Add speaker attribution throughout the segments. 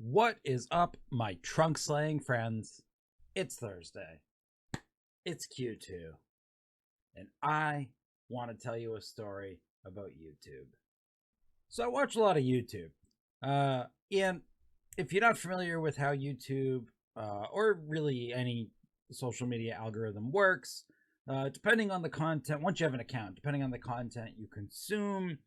Speaker 1: What is up, my trunk slaying friends? It's Thursday. It's Q2. And I want to tell you a story about YouTube. So I watch a lot of YouTube. And if you're not familiar with how YouTube or really any social media algorithm works, depending on the content, once you have an account, depending on the content you consume,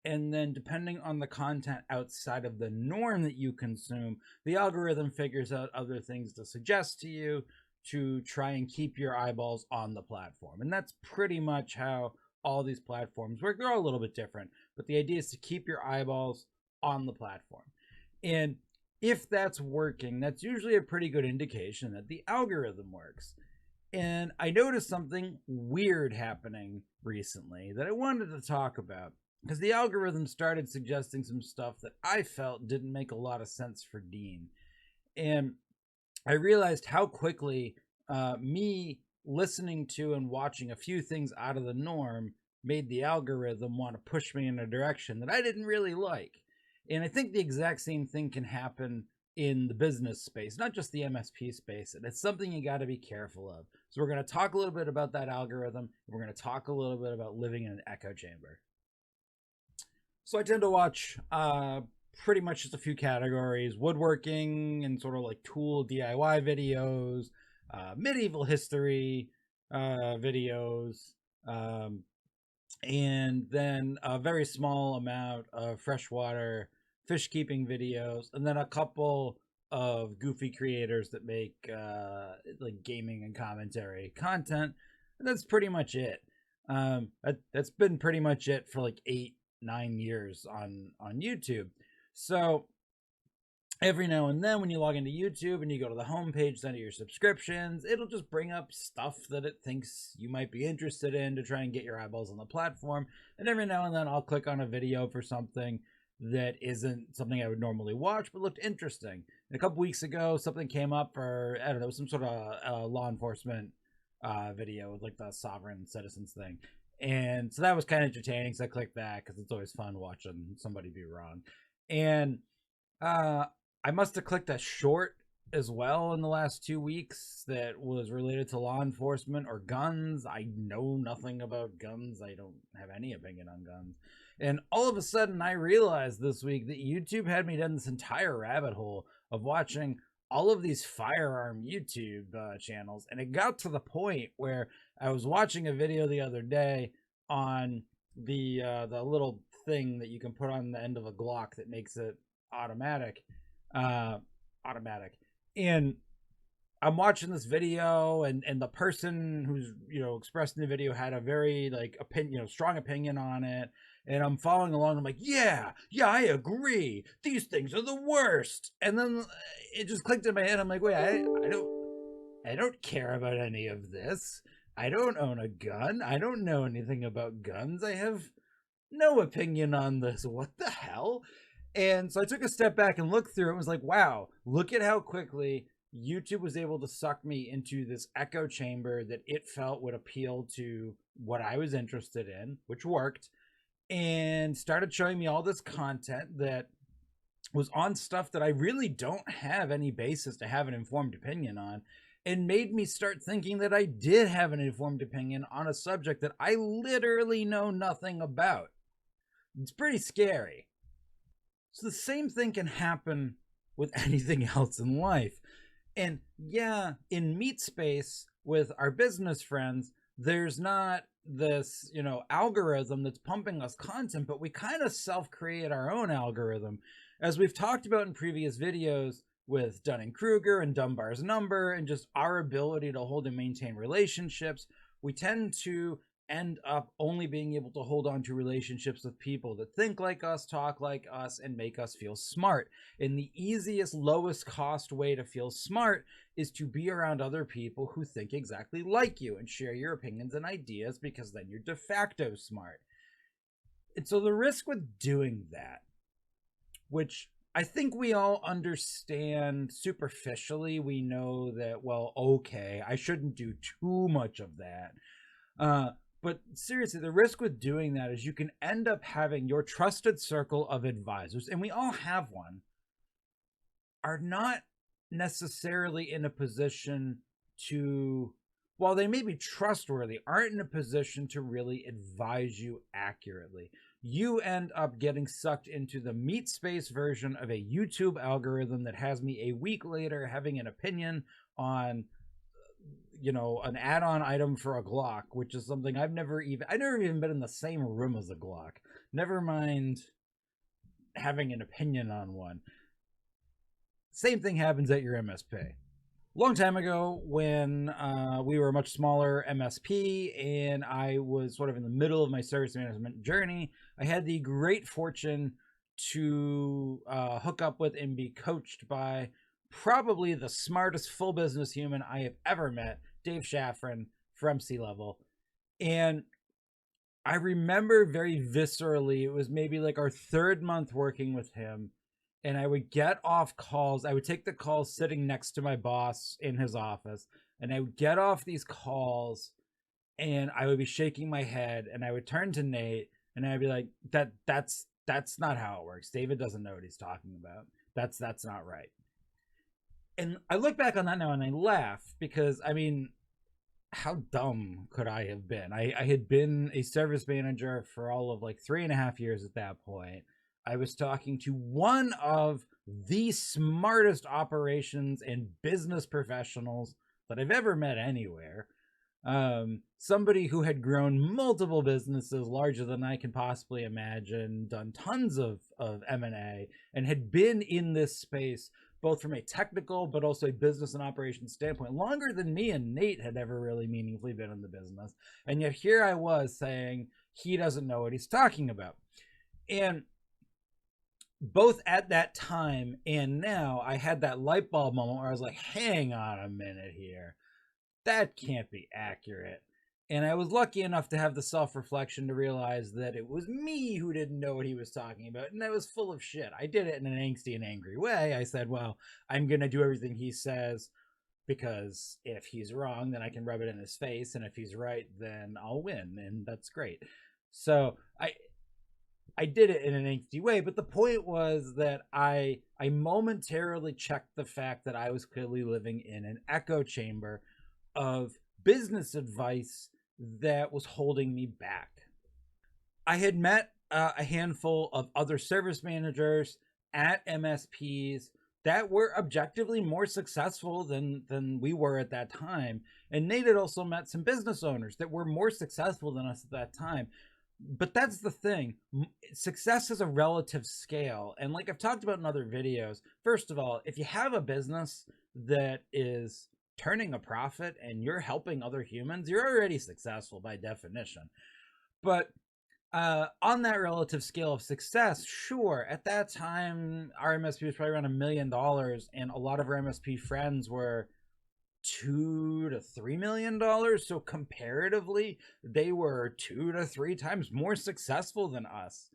Speaker 1: and then depending on the content outside of the norm that you consume, the algorithm figures out other things to suggest to you to try and keep your eyeballs on the platform. And that's pretty much how all these platforms work. They're all a little bit different, but the idea is to keep your eyeballs on the platform. And if that's working, that's usually a pretty good indication that the algorithm works. And I noticed something weird happening recently that I wanted to talk about because the algorithm started suggesting some stuff that I felt didn't make a lot of sense for Dean. And I realized how quickly me listening to and watching a few things out of the norm made the algorithm want to push me in a direction that I didn't really like. And I think the exact same thing can happen in the business space, not just the MSP space. And it's something you got to be careful of. So we're going to talk a little bit about that algorithm. And we're going to talk a little bit about living in an echo chamber. So I tend to watch pretty much just a few categories: woodworking and sort of like tool DIY videos, medieval history videos, and then a very small amount of freshwater fish keeping videos, and then a couple of goofy creators that make like gaming and commentary content. And that's pretty much it. That's been pretty much it for like 8-9 years on YouTube. So every now and then when you log into YouTube and you go to the homepage under your subscriptions, it'll just bring up stuff that it thinks you might be interested in to try and get your eyeballs on the platform. And every now and then I'll click on a video for something that isn't something I would normally watch but looked interesting. And a couple weeks ago, something came up for, I don't know, some sort of law enforcement video with like the sovereign citizens thing. And so that was kind of entertaining, so I clicked that because it's always fun watching somebody be wrong. And I must have clicked a short as well in the last 2 weeks that was related to law enforcement or guns. I know nothing about guns. I don't have any opinion on guns. And all of a sudden, I realized this week that YouTube had me down this entire rabbit hole of watching all of these firearm YouTube channels. And it got to the point where I was watching a video the other day on the little thing that you can put on the end of a Glock that makes it automatic. And I'm watching this video, and the person who's expressing the video had a very like strong opinion on it. And I'm following along. I'm like, yeah, I agree. These things are the worst. And then it just clicked in my head. I'm like, wait, I don't care about any of this. I don't own a gun. I don't know anything about guns. I have no opinion on this. What the hell? And so I took a step back and looked through it and was like, wow, look at how quickly YouTube was able to suck me into this echo chamber that it felt would appeal to what I was interested in, which worked, and started showing me all this content that was on stuff that I really don't have any basis to have an informed opinion on, and made me start thinking that I did have an informed opinion on a subject that I literally know nothing about. It's pretty scary. So the same thing can happen with anything else in life. And yeah, in meat space with our business friends, there's not this, algorithm that's pumping us content, but we kind of self-create our own algorithm. As we've talked about in previous videos with Dunning-Kruger and Dunbar's number and just our ability to hold and maintain relationships, we tend to end up only being able to hold on to relationships with people that think like us, talk like us, and make us feel smart. And the easiest, lowest cost way to feel smart is to be around other people who think exactly like you and share your opinions and ideas, because then you're de facto smart. And so the risk with doing that, which I think we all understand superficially, we know that, well, okay, I shouldn't do too much of that. But seriously, the risk with doing that is you can end up having your trusted circle of advisors, and we all have one, are not necessarily in a position to, while they may be trustworthy, aren't in a position to really advise you accurately. You end up getting sucked into the meat space version of a YouTube algorithm that has me a week later having an opinion on, an add-on item for a Glock, which is something I've never even been in the same room as a Glock. Never mind having an opinion on one. Same thing happens at your MSP. Long time ago, when we were a much smaller MSP and I was sort of in the middle of my service management journey, I had the great fortune to hook up with and be coached by probably the smartest full business human I have ever met, Dave Shaffron from C-Level. And I remember very viscerally, it was maybe like our third month working with him, and I would get off calls. I would take the calls sitting next to my boss in his office, and I would get off these calls and I would be shaking my head, and I would turn to Nate and I'd be like, that's not how it works. David doesn't know what he's talking about. That's not right. And I look back on that now and I laugh because, I mean, how dumb could I have been? I had been a service manager for all of like 3.5 years at that point. I was talking to one of the smartest operations and business professionals that I've ever met anywhere. Somebody who had grown multiple businesses larger than I can possibly imagine, done tons of M&A, and had been in this space both from a technical but also a business and operations standpoint longer than me and Nate had ever really meaningfully been in the business. And yet here I was saying he doesn't know what he's talking about. And both at that time and now, I had that light bulb moment where I was like, hang on a minute here. That can't be accurate. And I was lucky enough to have the self-reflection to realize that it was me who didn't know what he was talking about, and I was full of shit. I did it in an angsty and angry way. I said, well, I'm going to do everything he says, because if he's wrong, then I can rub it in his face, and if he's right, then I'll win, and that's great. So I did it in an angsty way, but the point was that I momentarily checked the fact that I was clearly living in an echo chamber of business advice that was holding me back. I had met a handful of other service managers at MSPs that were objectively more successful than we were at that time. And Nate had also met some business owners that were more successful than us at that time. But that's the thing. Success is a relative scale. And like I've talked about in other videos, first of all, if you have a business that is turning a profit and you're helping other humans, you're already successful by definition. But on that relative scale of success, sure, at that time, our MSP was probably around $1 million, and a lot of our MSP friends were $2 to $3 million. So comparatively, they were 2 to 3 times more successful than us.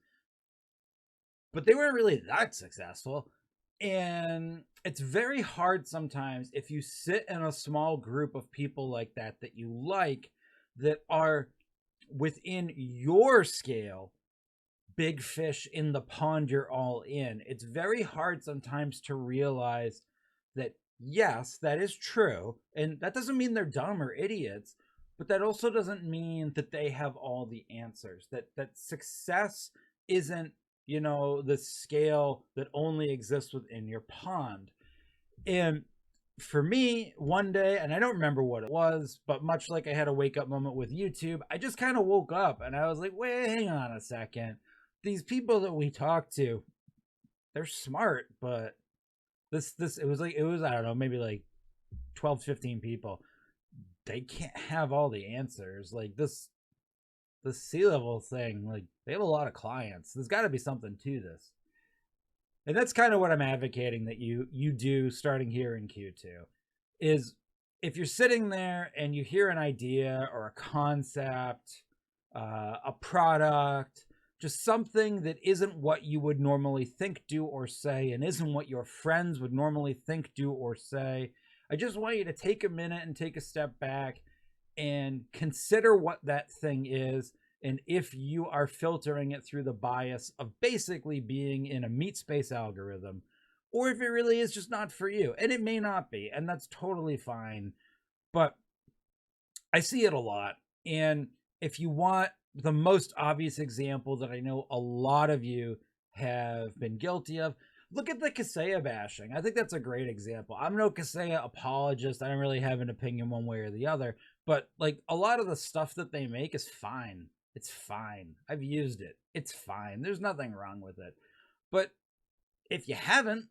Speaker 1: But they weren't really that successful. And it's very hard sometimes if you sit in a small group of people like that you like, that are within your scale, big fish in the pond you're all in. It's very hard sometimes to realize that, yes, that is true. And that doesn't mean they're dumb or idiots, but that also doesn't mean that they have all the answers, that success isn't, the scale that only exists within your pond. And for me, one day, and I don't remember what it was, but much like I had a wake up moment with YouTube, I just kind of woke up and I was like, wait, hang on a second. These people that we talk to, they're smart, but it was, I don't know, maybe like 12, 15 people. They can't have all the answers. Like the C-Level thing, like they have a lot of clients. There's got to be something to this. And that's kind of what I'm advocating that you do starting here in Q2, is if you're sitting there and you hear an idea or a concept, a product, just something that isn't what you would normally think, do, or say, and isn't what your friends would normally think, do, or say, I just want you to take a minute and take a step back and consider what that thing is, and if you are filtering it through the bias of basically being in a meat space algorithm, or if it really is just not for you. And it may not be, and that's totally fine. But I see it a lot. And if you want the most obvious example that I know a lot of you have been guilty of, look at the Kaseya bashing. I think that's a great example. I'm no Kaseya apologist. I don't really have an opinion one way or the other. But like a lot of the stuff that they make is fine. It's fine. I've used it. It's fine. There's nothing wrong with it. But if you haven't,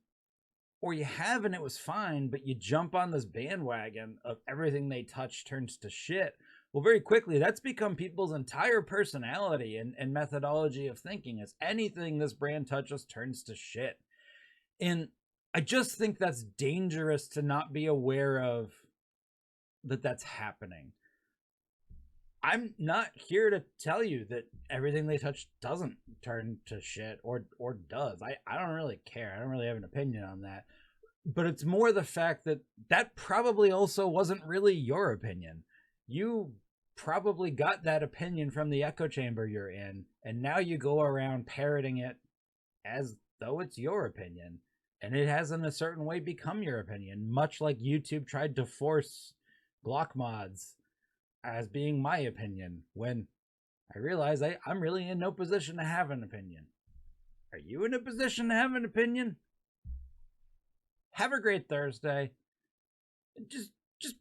Speaker 1: or you have and it was fine, but you jump on this bandwagon of everything they touch turns to shit, well, very quickly, that's become people's entire personality and methodology of thinking is anything this brand touches turns to shit. And I just think that's dangerous to not be aware of that that's happening. I'm not here to tell you that everything they touch doesn't turn to shit or does. I don't really care. I don't really have an opinion on that. But it's more the fact that that probably also wasn't really your opinion. You probably got that opinion from the echo chamber you're in, and now you go around parroting it as though it's your opinion. And it has in a certain way become your opinion, much like YouTube tried to force Glock mods as being my opinion when I realize I'm really in no position to have an opinion. Are you in a position to have an opinion? Have a great Thursday. Just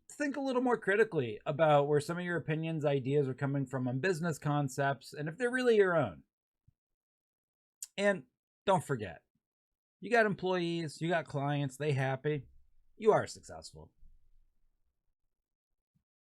Speaker 1: think a little more critically about where some of your opinions, ideas are coming from on business concepts and if they're really your own. And don't forget, you got employees, you got clients, they happy, you are successful.